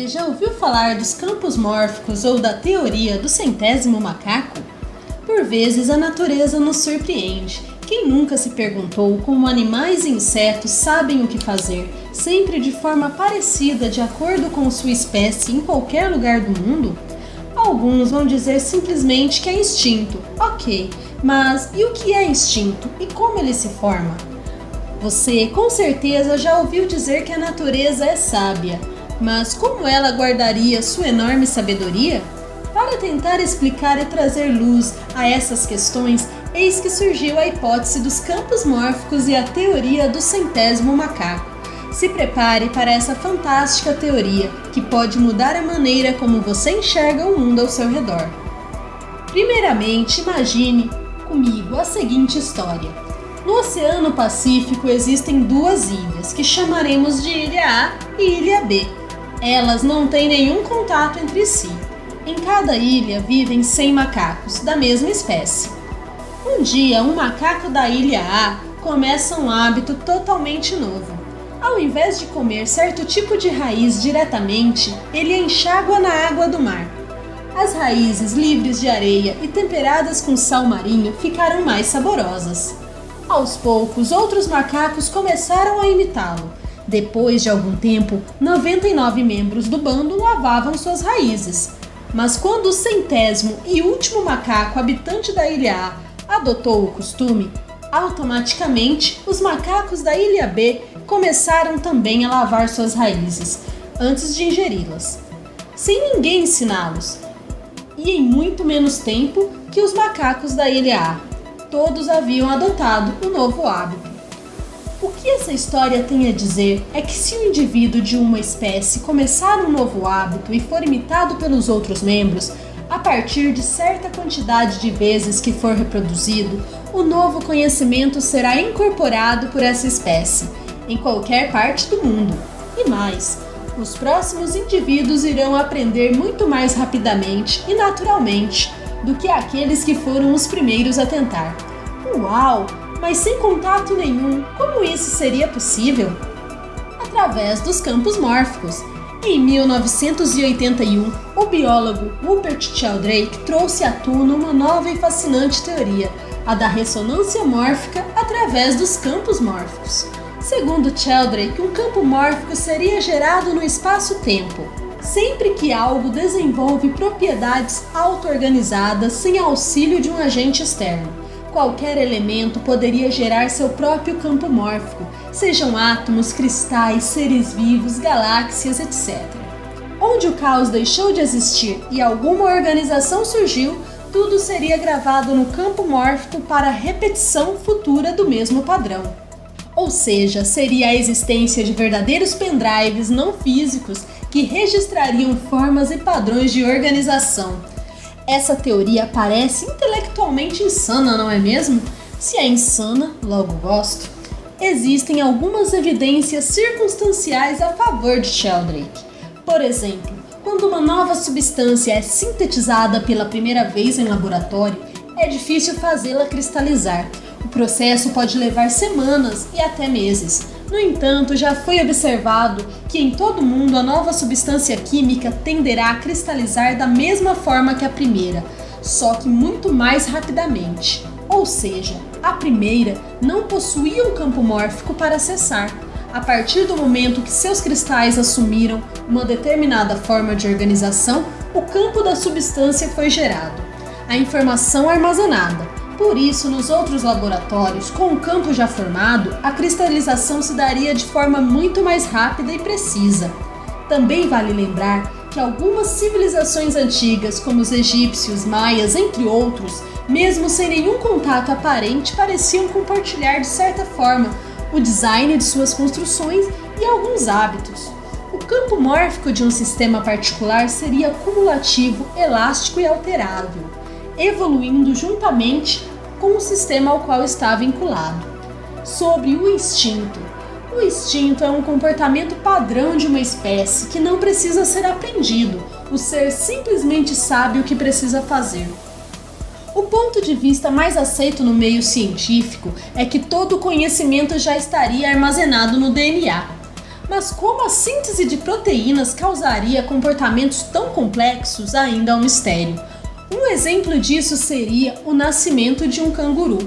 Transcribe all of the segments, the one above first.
Você já ouviu falar dos campos mórficos ou da teoria do centésimo macaco? Por vezes a natureza nos surpreende. Quem nunca se perguntou como animais e insetos sabem o que fazer, sempre de forma parecida de acordo com sua espécie em qualquer lugar do mundo? Alguns vão dizer simplesmente que é instinto. Ok, mas e o que é instinto e como ele se forma? Você com certeza já ouviu dizer que a natureza é sábia, mas como ela guardaria sua enorme sabedoria? Para tentar explicar e trazer luz a essas questões, eis que surgiu a hipótese dos campos mórficos e a teoria do centésimo macaco. Se prepare para essa fantástica teoria, que pode mudar a maneira como você enxerga o mundo ao seu redor. Primeiramente, imagine comigo a seguinte história. No Oceano Pacífico existem duas ilhas, que chamaremos de Ilha A e Ilha B. Elas não têm nenhum contato entre si. Em cada ilha vivem 100 macacos, da mesma espécie. Um dia, um macaco da Ilha A começa um hábito totalmente novo. Ao invés de comer certo tipo de raiz diretamente, ele enxágua na água do mar. As raízes livres de areia e temperadas com sal marinho ficaram mais saborosas. Aos poucos, outros macacos começaram a imitá-lo. Depois de algum tempo, 99 membros do bando lavavam suas raízes. Mas quando o centésimo e último macaco habitante da Ilha A adotou o costume, automaticamente os macacos da Ilha B começaram também a lavar suas raízes, antes de ingeri-las, sem ninguém ensiná-los, e em muito menos tempo que os macacos da Ilha A. Todos haviam adotado o novo hábito. O que essa história tem a dizer é que se um indivíduo de uma espécie começar um novo hábito e for imitado pelos outros membros, a partir de certa quantidade de vezes que for reproduzido, o novo conhecimento será incorporado por essa espécie, em qualquer parte do mundo. E mais, os próximos indivíduos irão aprender muito mais rapidamente e naturalmente do que aqueles que foram os primeiros a tentar. Uau! Mas sem contato nenhum, como isso seria possível? Através dos campos mórficos. Em 1981, o biólogo Rupert Sheldrake trouxe à tona uma nova e fascinante teoria, a da ressonância mórfica através dos campos mórficos. Segundo Sheldrake, um campo mórfico seria gerado no espaço-tempo, sempre que algo desenvolve propriedades auto-organizadas sem auxílio de um agente externo. Qualquer elemento poderia gerar seu próprio campo mórfico, sejam átomos, cristais, seres vivos, galáxias, etc. Onde o caos deixou de existir e alguma organização surgiu, tudo seria gravado no campo mórfico para repetição futura do mesmo padrão. Ou seja, seria a existência de verdadeiros pendrives não físicos que registrariam formas e padrões de organização. Essa teoria parece intelectualmente insana, não é mesmo? Se é insana, logo gosto. Existem algumas evidências circunstanciais a favor de Sheldrake. Por exemplo, quando uma nova substância é sintetizada pela primeira vez em laboratório, é difícil fazê-la cristalizar. O processo pode levar semanas e até meses. No entanto, já foi observado que em todo o mundo a nova substância química tenderá a cristalizar da mesma forma que a primeira, só que muito mais rapidamente. Ou seja, a primeira não possuía um campo mórfico para acessar. A partir do momento que seus cristais assumiram uma determinada forma de organização, o campo da substância foi gerado. A informação armazenada. Por isso, nos outros laboratórios, com o campo já formado, a cristalização se daria de forma muito mais rápida e precisa. Também vale lembrar que algumas civilizações antigas, como os egípcios, maias, entre outros, mesmo sem nenhum contato aparente, pareciam compartilhar de certa forma o design de suas construções e alguns hábitos. O campo mórfico de um sistema particular seria cumulativo, elástico e alterável, evoluindo juntamente com o sistema ao qual está vinculado. Sobre o instinto. O instinto é um comportamento padrão de uma espécie que não precisa ser aprendido. O ser simplesmente sabe o que precisa fazer. O ponto de vista mais aceito no meio científico é que todo o conhecimento já estaria armazenado no DNA. Mas como a síntese de proteínas causaria comportamentos tão complexos ainda é um mistério. Um exemplo disso seria o nascimento de um canguru.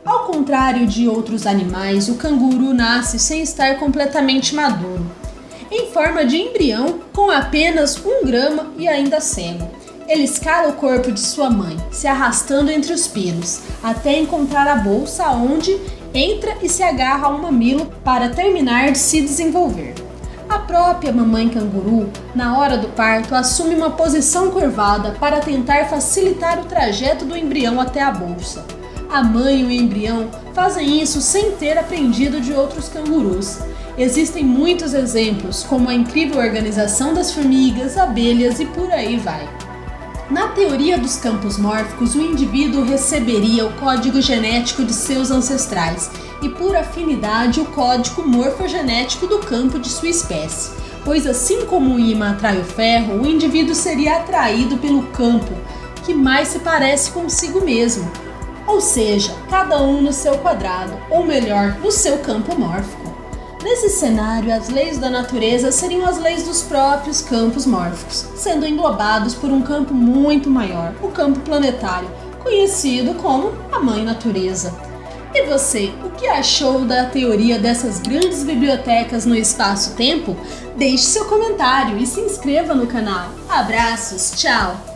Ao contrário de outros animais, o canguru nasce sem estar completamente maduro, em forma de embrião com apenas 1 grama e ainda cego. Ele escala o corpo de sua mãe, se arrastando entre os pelos, até encontrar a bolsa onde entra e se agarra ao mamilo para terminar de se desenvolver. A própria mamãe canguru, na hora do parto, assume uma posição curvada para tentar facilitar o trajeto do embrião até a bolsa. A mãe e o embrião fazem isso sem ter aprendido de outros cangurus. Existem muitos exemplos, como a incrível organização das formigas, abelhas e por aí vai. Na teoria dos campos mórficos, o indivíduo receberia o código genético de seus ancestrais e, por afinidade, o código morfogenético do campo de sua espécie, pois assim como o ímã atrai o ferro, o indivíduo seria atraído pelo campo que mais se parece consigo mesmo, ou seja, cada um no seu quadrado, ou melhor, no seu campo mórfico. Nesse cenário, as leis da natureza seriam as leis dos próprios campos mórficos, sendo englobados por um campo muito maior, o campo planetário, conhecido como a Mãe Natureza. E você, o que achou da teoria dessas grandes bibliotecas no espaço-tempo? Deixe seu comentário e se inscreva no canal. Abraços, tchau!